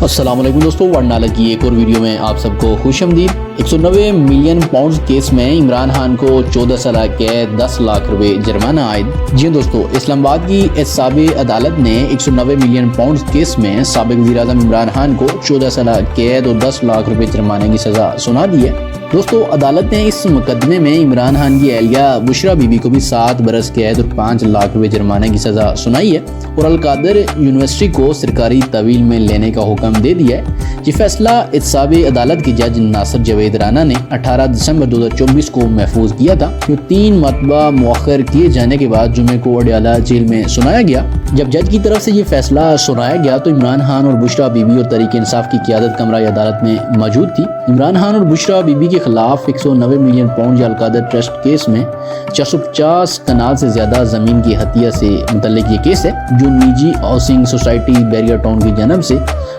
السلام علیکم دوستو، ورنالہ کی ایک اور ویڈیو میں آپ سب کو خوش آمدید۔ 190 ملین پاؤنڈز کیس میں عمران خان کو 14 سالہ قید 10 لاکھ روپے جرمانہ عائد۔ جی دوستو، اسلام آباد کی احتساب عدالت نے 190 ملین پاؤنڈز کیس میں سابق وزیر اعظم عمران خان کو 14 سالہ قید اور 10 لاکھ روپے جرمانے کی سزا سنا دی ہے۔ دوستو، عدالت نے اس مقدمے میں عمران خان کی اہلیہ بشرا بی بی کو بھی 7 برس قید اور 5 لاکھ روپے جرمانے کی سزا سنائی ہے اور القادر یونیورسٹی کو سرکاری تحویل میں لینے کا حکم دے دیا ہے۔ یہ فیصلہ احتساب عدالت کے جج ناصر جاوید رانا نے 18 دسمبر 2024 کو محفوظ کیا تھا، جو 3 مرتبہ مؤخر کیے جانے کے بعد جمعے کو اڈیالہ جیل میں سنایا گیا۔ جب جج کی طرف سے یہ فیصلہ سنایا گیا تو عمران خان اور بشرا بی بی اور تحریک انصاف کی قیادت کمرہ عدالت میں موجود تھی۔ عمران خان اور بشرا بی بی کے خلاف 190 ملین پاؤنڈ یا القادر ٹرسٹ کیس میں 450 کنال سے زیادہ زمین کی حتیہ سے متعلق یہ کیس ہے، جو نجی ہاؤسنگ سوسائٹی بیریا ٹاؤن کی جانب سے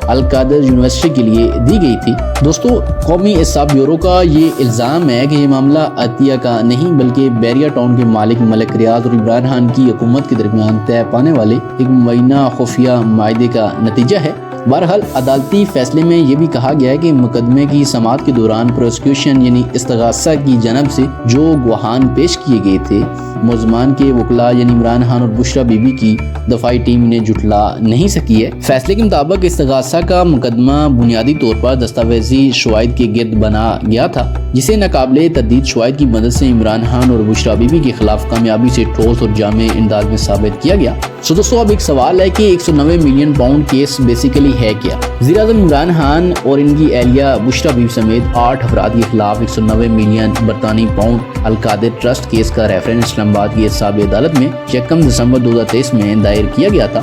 القادر یونیورسٹی کے لیے دی گئی تھی۔ دوستو، قومی احتساب بیورو کا یہ الزام ہے کہ یہ معاملہ عطیہ کا نہیں بلکہ بیریا ٹاؤن کے مالک ملک ریاض اور عمران خان کی حکومت کے درمیان طے پانے والے ایک مبینہ خفیہ معاہدے کا نتیجہ ہے۔ بہرحال عدالتی فیصلے میں یہ بھی کہا گیا ہے کہ مقدمے کی سماعت کے دوران پروسیکیوشن یعنی استغاثہ کی جانب سے جو گواہان پیش کیے گئے تھے، ملزمان کے وکلاء یعنی عمران خان اور بشرا بی بی کی دفاعی ٹیم انہیں جھٹلا نہیں سکی ہے۔ فیصلے کے مطابق استغاثہ کا مقدمہ بنیادی طور پر دستاویزی شواہد کے گرد بنا گیا تھا، جسے ناقابل تردید شواہد کی مدد سے عمران خان اور بشرا بی بی کے خلاف کامیابی سے ٹھوس اور جامع انداز میں ثابت کیا گیا۔ دوستو، اب ایک سوال ہے کہ 190 ملین پاؤنڈ کیس بیسیکلی ہے کیا؟ وزیر اعظم عمران خان اور ان کی اہلیہ بشرا بی بی سمیت 8 افراد کے خلاف 190 ملین برطانوی پاؤنڈ القادر ٹرسٹ کیس کا ریفرنس اسلام آباد کی احتساب عدالت میں 1 دسمبر 2023 میں دائر کیا گیا تھا۔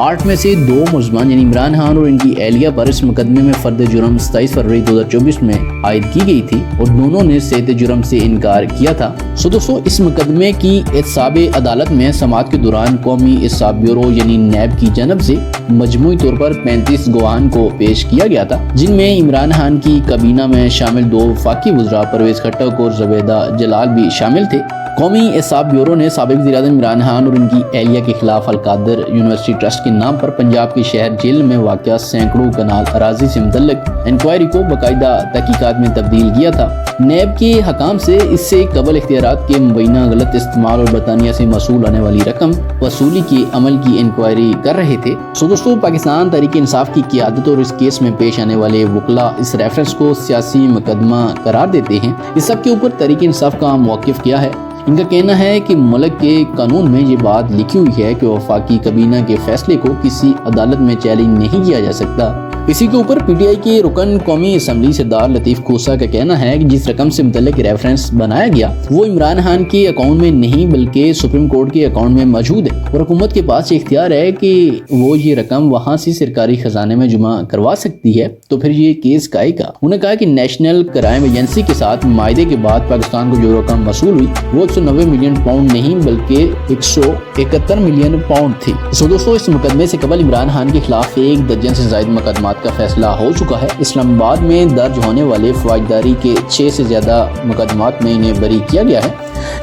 8 میں سے 2 ملزمان یعنی عمران خان اور ان کی اہلیہ پر اس مقدمے میں فرد جرم 27 فروری 2024 میں عائد کی گئی تھی اور دونوں نے صحت جرم سے انکار کیا تھا۔ دوستو، اس مقدمے کی احتساب عدالت میں سماعت کے دوران قومی احتساب بیورو یعنی نیب کی جانب سے مجموعی طور پر 35 گواہان کو پیش کیا گیا تھا، جن میں عمران خان کی کابینہ میں شامل 2 وفاقی وزراء پرویز خٹک اور زبیدہ جلال بھی شامل تھے۔ قومی احتساب بیورو نے سابق وزیر اعظم عمران خان اور ان کی اہلیہ کے خلاف القادر یونیورسٹی ٹرسٹ کے نام پر پنجاب کے شہر جیل میں واقع سینکڑوں کنال اراضی سے متعلق انکوائری کو باقاعدہ تحقیقات میں تبدیل کیا تھا۔ نیب کے حکام سے اس سے قبل اختیارات کے مبینہ غلط استعمال اور برطانیہ سے موصول ہونے والی رقم وصولی کے عمل کی انکوائری کر رہے تھے۔ دوستو، پاکستان تحریک انصاف کی قیادت اور اس کیس میں پیش آنے والے وکلاء اس ریفرنس کو سیاسی مقدمہ قرار دیتے ہیں۔ اس سب کے اوپر تحریک انصاف کا موقف کیا ہے؟ ان کا کہنا ہے کہ ملک کے قانون میں یہ بات لکھی ہوئی ہے کہ وفاقی کابینہ کے فیصلے کو کسی عدالت میں چیلنج نہیں کیا جا سکتا۔ اسی کے اوپر پی ٹی آئی کے رکن قومی اسمبلی سردار لطیف کھوسہ کا کہنا ہے کہ جس رقم سے متعلق ریفرنس بنایا گیا وہ عمران خان کے اکاؤنٹ میں نہیں بلکہ سپریم کورٹ کے اکاؤنٹ میں موجود ہے اور حکومت کے پاس اختیار ہے کہ وہ یہ رقم وہاں سے سرکاری خزانے میں جمع کروا سکتی ہے، تو پھر یہ کیس کائے کا؟ انہوں نے کہا کہ نیشنل کرائم ایجنسی کے ساتھ معاہدے کے بعد پاکستان کو جو رقم وصول ہوئی وہ 190 ملین پاؤنڈ نہیں بلکہ 171 ملین پاؤنڈ تھی۔ دوستو، اس مقدمے سے قبل عمران خان کے خلاف 1 درجن سے زائد مقدمات کا فیصلہ ہو چکا ہے۔ اسلام آباد میں درج ہونے والے فوجداری کے 6 سے زیادہ مقدمات میں انہیں بری کیا گیا ہے،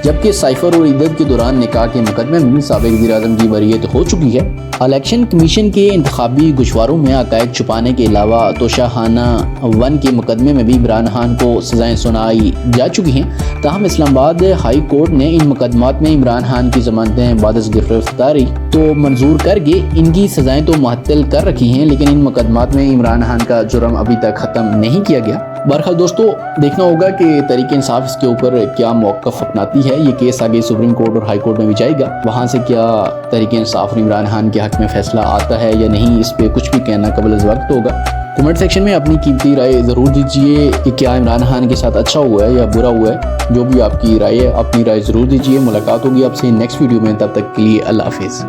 جبکہ سائفر اور عدت کے دوران نکاح کے مقدمے میں سابق وزیر اعظم کی بریت ہو چکی ہے۔ الیکشن کمیشن کے انتخابی گوشواروں میں حقائق چھپانے کے علاوہ توشاخانہ 1 کے مقدمے میں بھی عمران خان کو سزائیں سنائی جا چکی ہیں۔ تاہم اسلام آباد ہائی کورٹ نے ان مقدمات میں عمران خان کی ضمانتیں بعد از گرفتاری تو منظور کر کے ان کی سزائیں تو معطل کر رکھی ہیں، لیکن ان مقدمات میں عمران خان کا جرم ابھی تک ختم نہیں کیا گیا۔ بہرحال دوستو، دیکھنا ہوگا کہ تحریک انصاف اس کے اوپر کیا موقف اپناتی ہے۔ یہ کیس آگے سپریم کورٹ اور ہائی کورٹ میں بھی جائے گا، وہاں سے کیا تحریک انصاف اور عمران خان کے حق میں فیصلہ آتا ہے یا نہیں، اس پہ کچھ بھی کہنا قبل از وقت ہوگا۔ کمنٹ سیکشن میں اپنی قیمتی رائے ضرور دیجیے کہ کیا عمران خان کے ساتھ اچھا ہوا ہے یا برا ہوا ہے۔ جو بھی آپ کی رائے ہے، اپنی رائے ضرور دیجیے۔ ملاقات ہوگی آپ سے نیکسٹ ویڈیو میں، تب تک کے لیے اللہ حافظ۔